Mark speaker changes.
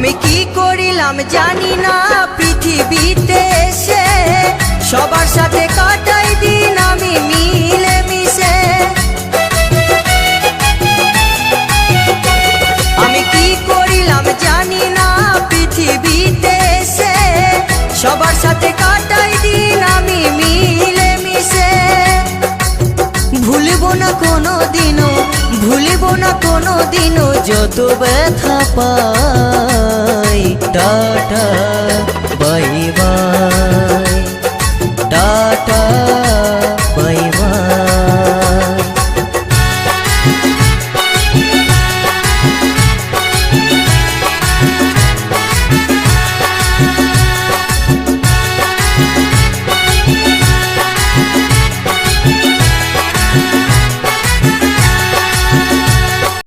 Speaker 1: আমি কি করিলাম জানি না পৃথিবীতে এসে, সবার সাথে কাটাই দিন আমি মিলে মিশে। আমি কি করিলাম জানি না পৃথিবীতে এসে, সবার সাথে কাটাই দিন আমি মিলে মিশে। ভুলব না কোনো দিনও, ভুলব না কোনো দিনও যত ব্যথা পাই। টাটা।